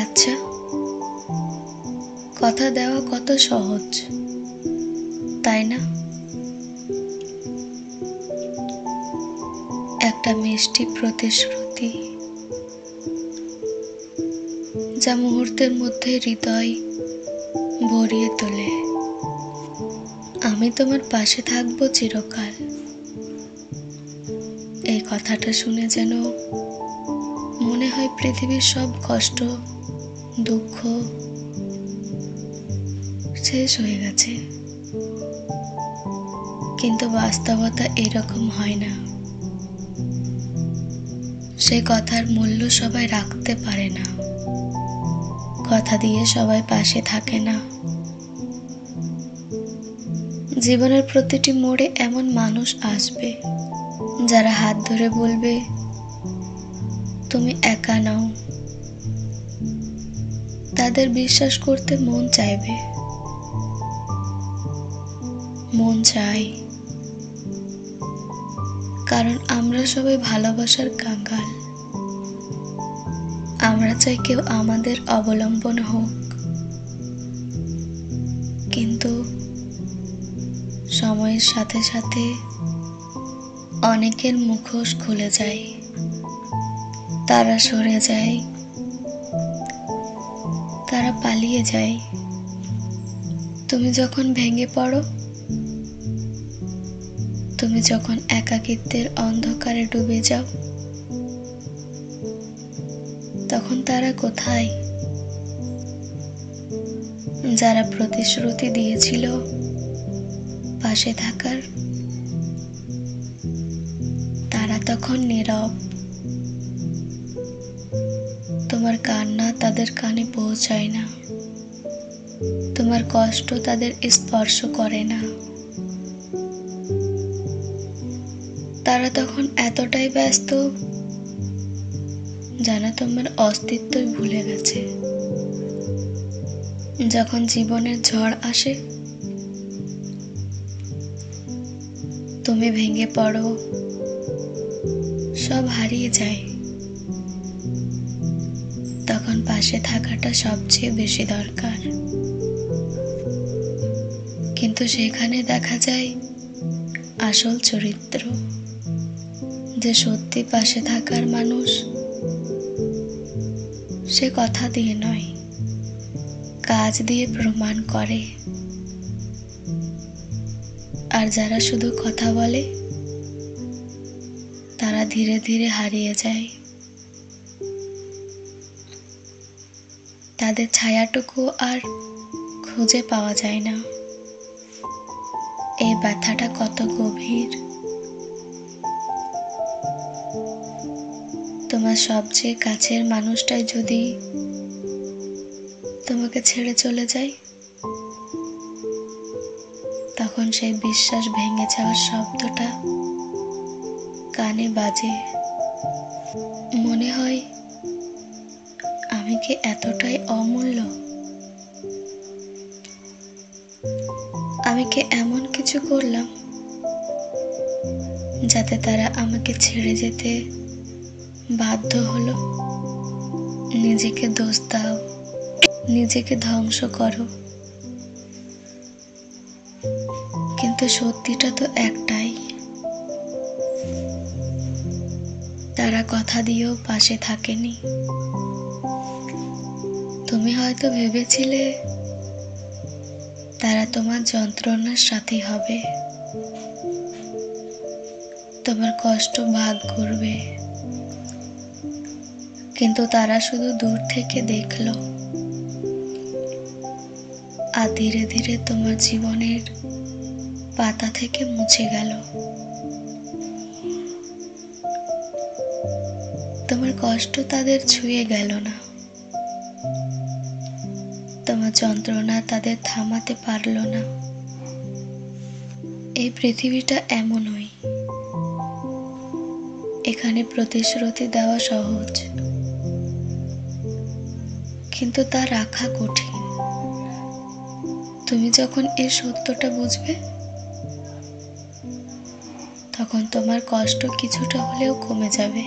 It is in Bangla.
আচ্ছা, কথা দেওয়া কত সহজ, তাই না? একটা মিষ্টি প্রতিশ্রুতি যা মুহূর্তের মধ্যে হৃদয় ভরিয়ে তোলে। আমি তোমার পাশে থাকবো চিরকাল। এই কথাটা শুনে যেন মনে হয় পৃথিবীর সব কষ্ট, দুঃখ শেষ হয়ে গেছে। কিন্তু বাস্তবতা এরকম হয় না। সে কথার মূল্য সবাই রাখতে পারে না। কথা দিয়ে সবাই পাশে থাকে না। জীবনের প্রতিটি মোড়ে এমন মানুষ আসবে যারা হাত ধরে বলবে, তুমি একা নও। তাদের বিশ্বাস করতে মন চাইবে, মন চাই, কারণ আমরা সবাই ভালোবাসার কাঙ্গাল। আমরা চাই কেউ আমাদের অবলম্বন হোক, কিন্তু সময়ের সাথে সাথে অনেকের মুখোশ খুলে যায়। তারা সরে যায়, তারা পালিয়ে যায়। তুমি যখন ভেঙে পড়ো, তুমি যখন একাকিত্বের অন্ধকারে ডুবে যাও, তখন তারা কোথায়? যারা প্রতিশ্রুতি দিয়েছিল পাশে থাকার, তারা তখন নীরব। তোমার কান্না তাদের কানে পৌঁছায় না, তোমার কষ্ট তাদের স্পর্শ করে না। তারা তখন এতটাই ব্যস্ত যেন তোমার অস্তিত্বই ভুলে গেছে। যখন জীবনের ঝড় আসে, তুমি ভেঙে পড়ো, সব হারিয়ে যায়, তখন পাশে থাকাটা সবচেয়ে বেশি দরকার। কিন্তু সেখানে দেখা যায় আসল চরিত্র, যে সত্যি পাশে থাকার মানুষ, সে কথা দিয়ে নয়, কাজ দিয়ে প্রমাণ করে। আর যারা শুধু কথা বলে, তারা ধীরে ধীরে হারিয়ে যায়। তাদের ছায়াটুকু আর খুঁজে পাওয়া যায় না। এই ব্যথাটা কত গভীর। তোমার সবচেয়ে কাছের মানুষটাই যদি তোমাকে ছেড়ে চলে যায়, তখন সেই বিশ্বাস ভেঙে যাওয়ার শব্দটা কানে বাজে। মনে হয়, আমি কি এতটাই অমূল্য? আমি কি এমন কিছু করলাম যাতে তারা আমাকে ছেড়ে যেতে বাধ্য হলো? নিজেকে দোষ দাও, নিজেকে ধ্বংস করো, কিন্তু সত্যিটা তো একটাই, তারা কথা দিয়েও পাশে থাকেনি। তুমি হয়তো ভেবেছিলে তারা তোমার যন্ত্রণার সাথী হবে, তোমার কষ্ট ভাগ করবে, কিন্তু তারা শুধু দূর থেকে দেখলো, আর ধীরে ধীরে তোমার জীবনের পাতা থেকে মুছে গেল। তোমার কষ্ট তাদের ছুঁয়ে গেল না, তোমার যন্ত্রণা তাদের থামাতে পারলো না। এই পৃথিবীটা এমনই, এখানে প্রতিশ্রুতি দেওয়া সহজ, কিন্তু তা রাখা কঠিন। তুমি যখন এই সত্যটা বুঝবে, তখন তোমার কষ্ট কিছুটা হলেও কমে যাবে।